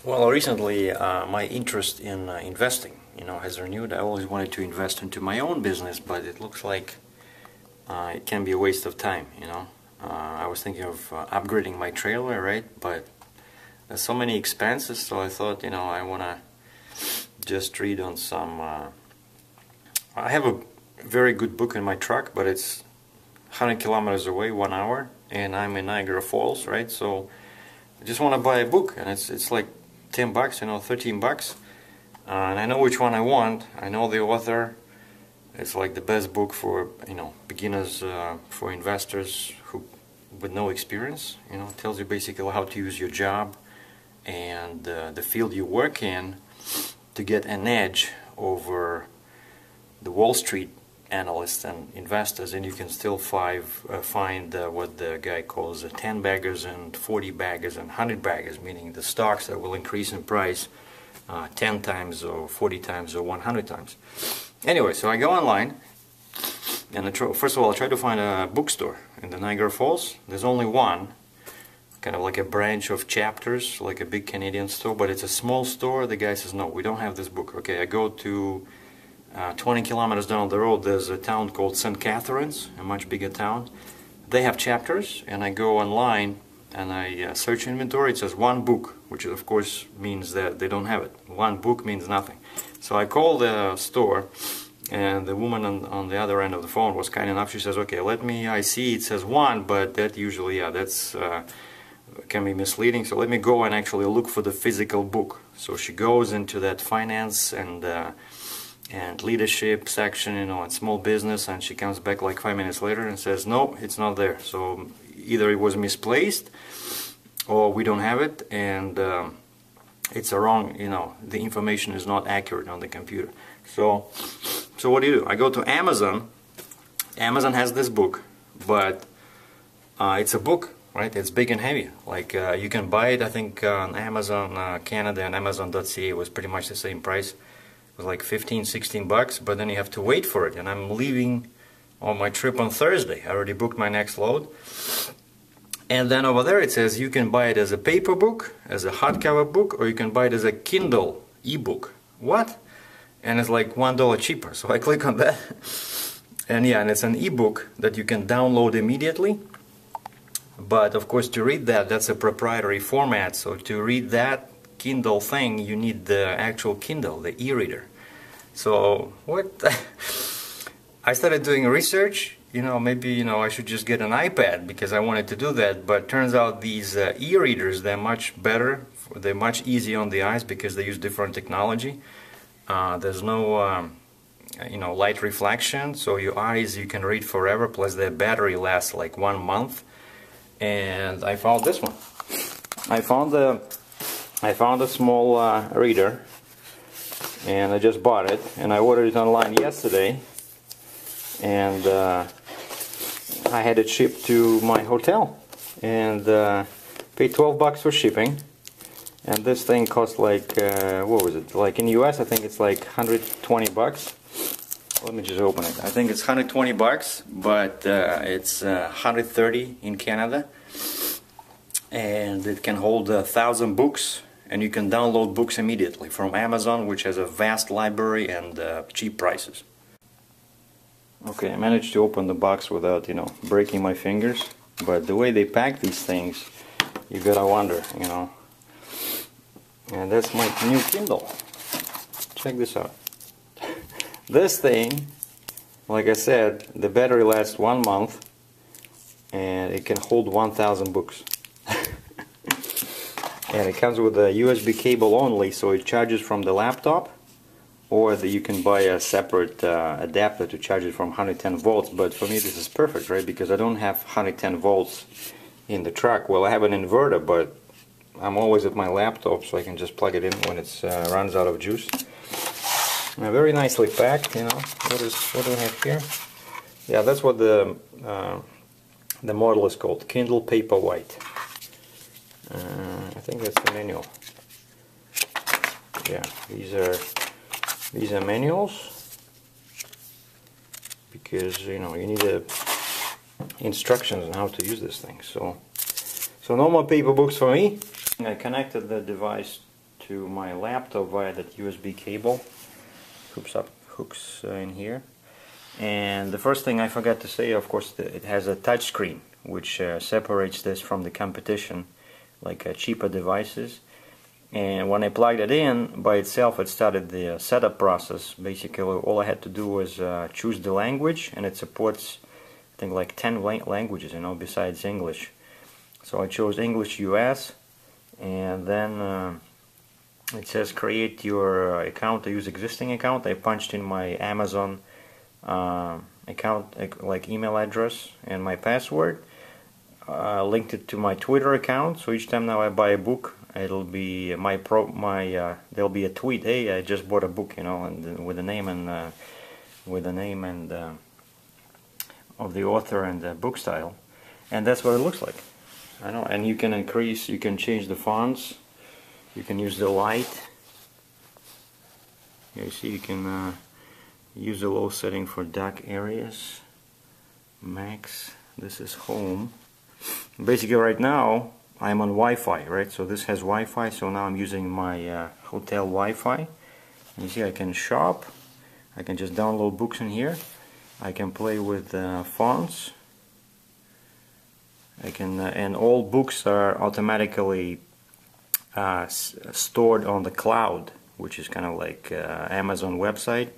Well, recently my interest in investing, has renewed. I always wanted to invest into my own business, but it looks like it can be a waste of time. I was thinking of upgrading my trailer, right? But there's so many expenses, so I thought, I want to just read on some. I have a very good book in my truck, but it's 100 kilometers away, 1 hour, and I'm in Niagara Falls, right? So I just want to buy a book, and it's like $10, $13, and I know which one I want. I know the author. It's like the best book for beginners, for investors who with no experience. It tells you basically how to use your job and the field you work in to get an edge over the Wall Street analysts and investors, and you can still find what the guy calls 10 baggers and 40 baggers and 100 baggers, meaning the stocks that will increase in price 10 times or 40 times or 100 times. Anyway, so I go online and first of all I try to find a bookstore in the Niagara Falls. There's only one, kind of like a branch of Chapters, like a big Canadian store, but it's a small store. The guy says, no, we don't have this book. Okay, I go to 20 kilometers down the road. There's a town called St. Catharines, a much bigger town. They have Chapters, and I go online and I search inventory. It says one book, which of course means that they don't have it. One book means nothing. So I call the store, and the woman on the other end of the phone was kind enough. She says, okay, I see it says one, but that usually, that's can be misleading, so let me go and actually look for the physical book. So she goes into that finance and leadership section, and small business, and she comes back like 5 minutes later and says, no, it's not there. So either it was misplaced or we don't have it, and it's a wrong, the information is not accurate on the computer. So what do? I go to Amazon. Amazon has this book, but it's a book, right? It's big and heavy. Like you can buy it, I think, on Amazon Canada and Amazon.ca was pretty much the same price. It was like 15, 16 bucks, but then you have to wait for it. And I'm leaving on my trip on Thursday. I already booked my next load. And then over there it says you can buy it as a paper book, as a hardcover book, or you can buy it as a Kindle ebook. What? And it's like $1 cheaper. So I click on that. And yeah, and it's an ebook that you can download immediately. But of course, to read that's a proprietary format. So to read that Kindle thing, you need the actual Kindle, the e-reader. So what? I started doing research. Maybe I should just get an iPad because I wanted to do that. But turns out these e-readers, they're much better. They're much easier on the eyes because they use different technology. There's no light reflection, so your eyes, you can read forever. Plus, their battery lasts like 1 month. And I found this one. I found a small reader, and I just bought it, and I ordered it online yesterday, and I had it shipped to my hotel, and paid 12 bucks for shipping. And this thing cost like what was it? Like in the US, I think it's like 120 bucks. Let me just open it. I think it's 120 bucks, but it's 130 in Canada, and it can hold 1,000 books, and you can download books immediately from Amazon, which has a vast library and cheap prices. Okay, I managed to open the box without, breaking my fingers, but the way they pack these things, you gotta wonder, And that's my new Kindle. Check this out. This thing, like I said, the battery lasts 1 month, and it can hold 1,000 books. And it comes with a USB cable only, so it charges from the laptop, or you can buy a separate adapter to charge it from 110 volts. But for me this is perfect, right? Because I don't have 110 volts in the truck. Well, I have an inverter, but I'm always at my laptop, so I can just plug it in when it runs out of juice. Very nicely packed, What do we have here? Yeah, that's what the model is called, Kindle Paperwhite. I think that's the manual. Yeah, these are manuals, because you need instructions on how to use this thing. So no more paper books for me. I connected the device to my laptop via that USB cable. Hooks in here. And the first thing I forgot to say, of course, it has a touch screen, which separates this from the competition, like cheaper devices. And when I plugged it in by itself, it started the setup process. Basically, all I had to do was choose the language, and it supports, I think, like 10 languages, besides English. So I chose English US, and then it says create your account to use existing account. I punched in my Amazon account, like email address and my password. Linked it to my Twitter account, so each time now I buy a book, it'll be there'll be a tweet, hey, I just bought a book, and with the name and of the author and the book style, and that's what it looks like. I know, and you can change the fonts, you can use the light. Here you see, you can use the low setting for dark areas, max. This is home. Basically, right now I'm on Wi-Fi, right? So this has Wi-Fi, so now I'm using my hotel Wi-Fi. You see, I can shop. I can just download books in here. I can play with fonts. I can, and all books are automatically stored on the cloud, which is kind of like Amazon website.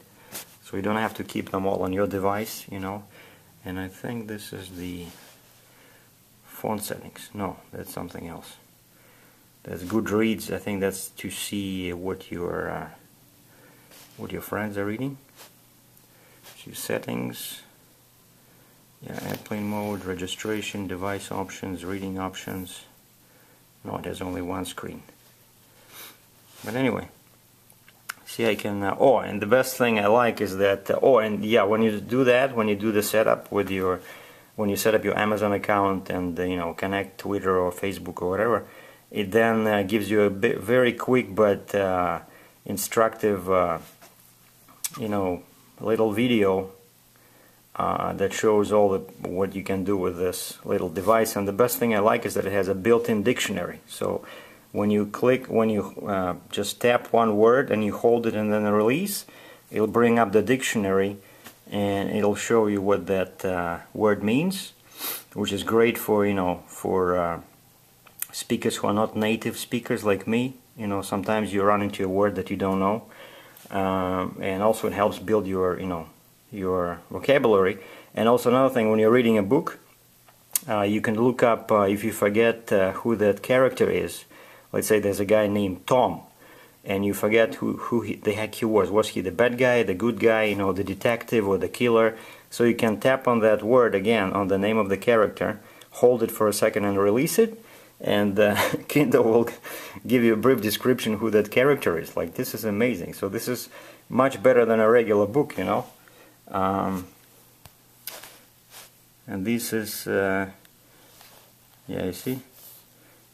So you don't have to keep them all on your device, And I think this is the font settings. No, that's something else. That's Goodreads. I think that's to see what your friends are reading. See settings. Yeah, airplane mode, registration, device options, reading options. No, there's only one screen. But anyway, see, I can. And the best thing I like is that. When you do that, when you do the setup with your. When you set up your Amazon account and connect Twitter or Facebook or whatever, it then gives you a very quick but instructive, little video that shows what you can do with this little device. And the best thing I like is that it has a built-in dictionary. So when you just tap one word and you hold it and then release, it'll bring up the dictionary. And it'll show you what that word means, which is great for speakers who are not native speakers like me. Sometimes you run into a word that you don't know, and also it helps build your your vocabulary. And also another thing, when you're reading a book, you can look up if you forget who that character is. Let's say there's a guy named Tom, and you forget who the heck he was. Was he the bad guy, the good guy, the detective or the killer? So you can tap on that word again, on the name of the character, hold it for a second and release it, and Kindle will give you a brief description who that character is. Like, this is amazing. So this is much better than a regular book, And this is, you see,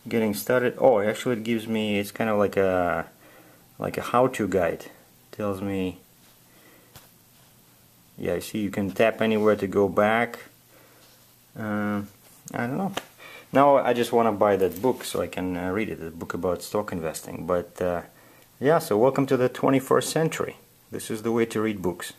getting started. Oh, actually it gives me, it's kind of like a how-to guide. Tells me, yeah, you see, you can tap anywhere to go back. I don't know. Now I just want to buy that book so I can read it, a book about stock investing. But yeah, so welcome to the 21st century. This is the way to read books.